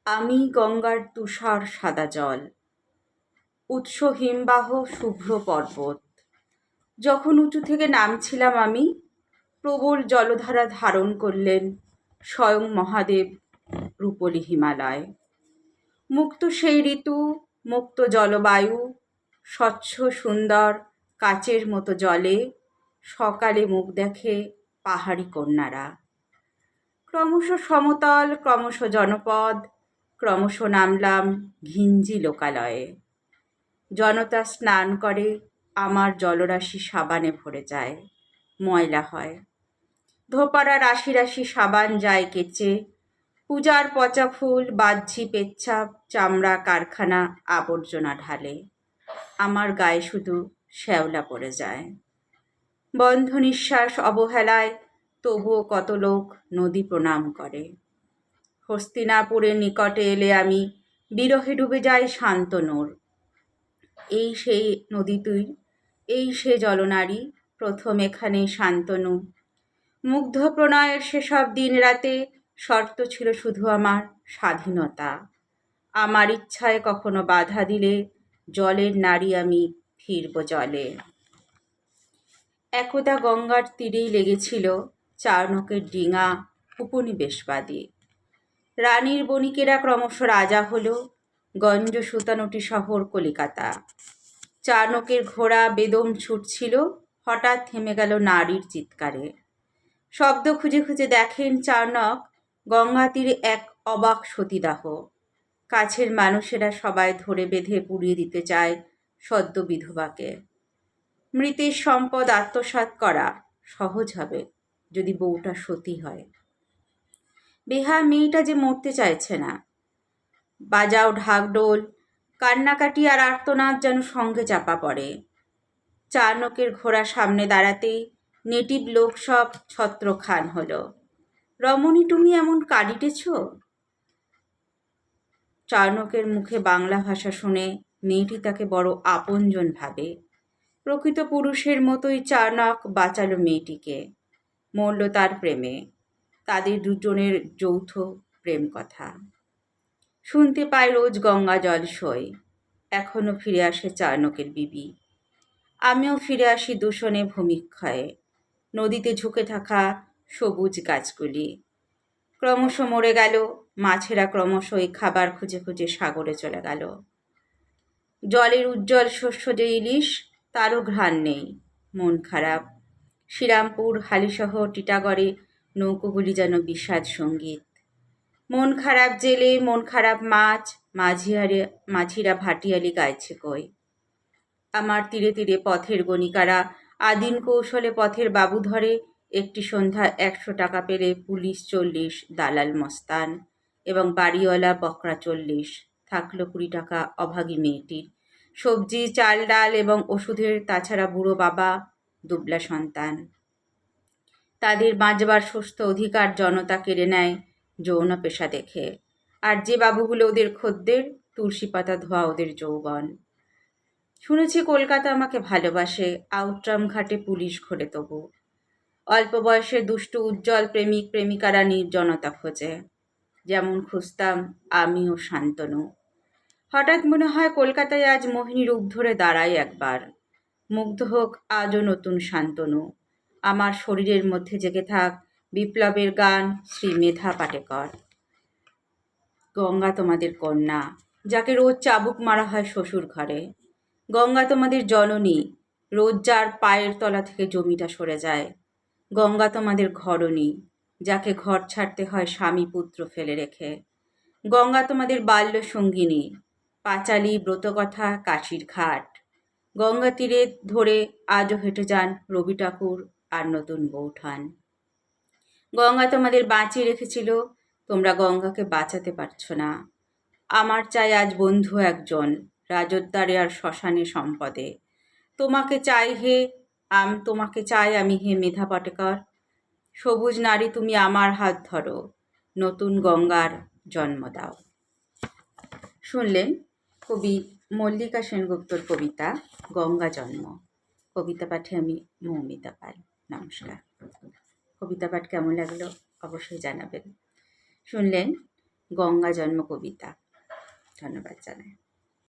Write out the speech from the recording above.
আমি গঙ্গার তুষার সাদা জল, উৎস হিমবাহ শুভ্র পর্বত। যখন উঁচু থেকে নামছিলাম আমি, প্রবল জলধারা ধারণ করলেন স্বয়ং মহাদেব রূপলি হিমালয়। মুক্ত সেই ঋতু, মুক্ত জলবায়ু, স্বচ্ছ সুন্দর কাচের মতো জলে সকালে মুখ দেখে পাহাড়ি কন্যারা। ক্রমশ সমতল, ক্রমশ জনপদ, ক্রমশ নামলাম ঘিঞ্জি লোকালয়ে। জনতা স্নান করে, আমার জলরাশি সাবানে ভরে যায়, ময়লা হয়। ধোপারা রাশি রাশি সাবান যায় কেচে, পূজার পচা ফুল, বাহ্যি পেচ্ছাপ, চামড়া কারখানা আবর্জনা ঢালে। আমার গায়ে শুধু শ্যাওলা পড়ে যায়। বন্ধ নিঃশ্বাস অবহেলায় তবুও কত লোক নদী প্রণাম করে। হস্তিনাপুরের নিকটে এলে আমি বিরহে ডুবে যাই শান্তনুর। এই সেই নদী তুই, এই সে জলনারী, প্রথম এখানে শান্তনু। মুগ্ধ প্রণয়ের সেসব দিন রাতে শর্ত ছিল শুধু আমার স্বাধীনতা। আমার ইচ্ছায় কখনো বাধা দিলে জলের নারী আমি ফিরব জলে। একদা গঙ্গার তীরেই লেগেছিল চারণকের ডিঙা উপনিবেশবাদী। রানীর বণিকেরা ক্রমশ রাজা হলো, গঞ্জ সুতানুটি শহর কলিকাতা। চারণকের ঘোড়া বেদম ছুটছিল, হঠাৎ থেমে গেল নারীর চিৎকারে। শব্দ খুঁজে খুঁজে দেখেন চারণক গঙ্গা তীরে এক অবাক সতীদাহ। কাছের মানুষেরা সবাই ধরে বেঁধে পুড়িয়ে দিতে চায় সদ্য বিধবাকে। মৃতের সম্পদ আত্মসাৎ করা সহজ হবে যদি বউটা সতী হয়। বেহা মেয়েটা যে মরতে চাইছে না। বাজাও ঢাকঢোল, কান্নাকাটি আর আর্তনাদ যেন সঙ্গে চাপা পড়ে। চারণকের ঘোড়া সামনে দাঁড়াতেই নেটিভ লোক সব ছত্রখান হলো। রমণী, তুমি এমন কাঁদিতেছ? চারণকের মুখে বাংলা ভাষা শুনে মেয়েটি তাকে বড় আপনজন ভাবে। প্রকৃত পুরুষের মতোই চারণক বাঁচালো মেয়েটিকে, মরল তার প্রেমে। তাদের দুজনের যৌথ প্রেম কথা শুনতে পায় রোজ গঙ্গা জল সই। এখনো ফিরে আসে চারণকের বিবি। আমিও ফিরে আসি দূষণে ভূমিক্ষয়ে। নদীতে ঝুঁকে থাকা সবুজ গাছগুলি ক্রমশ মরে গেল, মাছেরা ক্রমশ এই খাবার খুঁজে খুঁজে সাগরে চলে গেল। জলের উজ্জ্বল শস্য যে ইলিশ, তারও ঘ্রাণ নেই। মন খারাপ। শ্রীরামপুর, হালিশহর, টিটাগড়ে নৌকোগুলি যেন বিষাদ সঙ্গীত। মন খারাপ জেলে, মন খারাপ মাছ, মাঝিরা ভাটিয়ালি গাইছে কই। আমার তীরে তীরে পথের গণিকারা আদিম কৌশলে পথের বাবু ধরে। একটি সন্ধ্যা 100 টাকা পেলে পুলিশ 40, দালাল মস্তান এবং বাড়িওয়ালা বকরা 40। থাকলো 20 টাকা অভাগী মেয়েটির। সবজি, চাল ডাল এবং ওষুধের, তাছাড়া বুড়ো বাবা, দুবলা সন্তান। তাদের বাঁচবার সুস্থ অধিকার জনতা কেড়ে নেয় যৌন পেশা দেখে। আর যে বাবুগুলো ওদের খদ্দের, তুলসী পাতা ধোয়া ওদের যৌবন। শুনেছি কলকাতা আমাকে ভালোবাসে, আউটরাম ঘাটে পুলিশ ঘোরে তবু। অল্প বয়সে দুষ্টু উজ্জ্বল প্রেমিক প্রেমিকারা নির্জনতা খোঁজে, যেমন খুঁজতাম আমিও শান্তনু। হঠাৎ মনে হয় কলকাতায় আজ মোহিনী রূপ ধরে দাঁড়াই একবার। মুগ্ধ হোক আজও নতুন শান্তনু। আমার শরীরের মধ্যে জেগে থাক বিপ্লবের গান শ্রী মেধা পাটেকর। গঙ্গা তোমাদের কন্যা, যাকে রোজ চাবুক মারা হয় শ্বশুর ঘরে। গঙ্গা তোমাদের জননী, রোজ যার পায়ের তলা থেকে জমিটা সরে যায়। গঙ্গা তোমাদের ঘরণী, যাকে ঘর ছাড়তে হয় স্বামী পুত্র ফেলে রেখে। গঙ্গা তোমাদের বাল্য সঙ্গিনী, পাঁচালী, ব্রতকথা, কাশীর ঘাট। গঙ্গা তীরে ধরে আজও হেঁটে যান রবি ঠাকুর আর নতুন বৌঠান। গঙ্গা তোমাদের বাঁচিয়ে রেখেছিল, তোমরা গঙ্গাকে বাঁচাতে পারছো না। আমার চাই আজ বন্ধু একজন, রাজদ্বারে আর শ্মশানে সম্পদে। তোমাকে চাই আমি হে মেধা পাটেকর। সবুজ নারী, তুমি আমার হাত ধরো, নতুন গঙ্গার জন্ম দাও। শুনলেন কবি মল্লিকা সেনগুপ্তর কবিতা গঙ্গা জন্ম। কবিতা পাঠে আমি মৌমিতা পাল। নমস্কার। কবিতা পাঠ কেমন লাগলো অবশ্যই জানাবেন। শুনলেন গঙ্গা জন্ম কবিতা। ধন্যবাদ জানাই।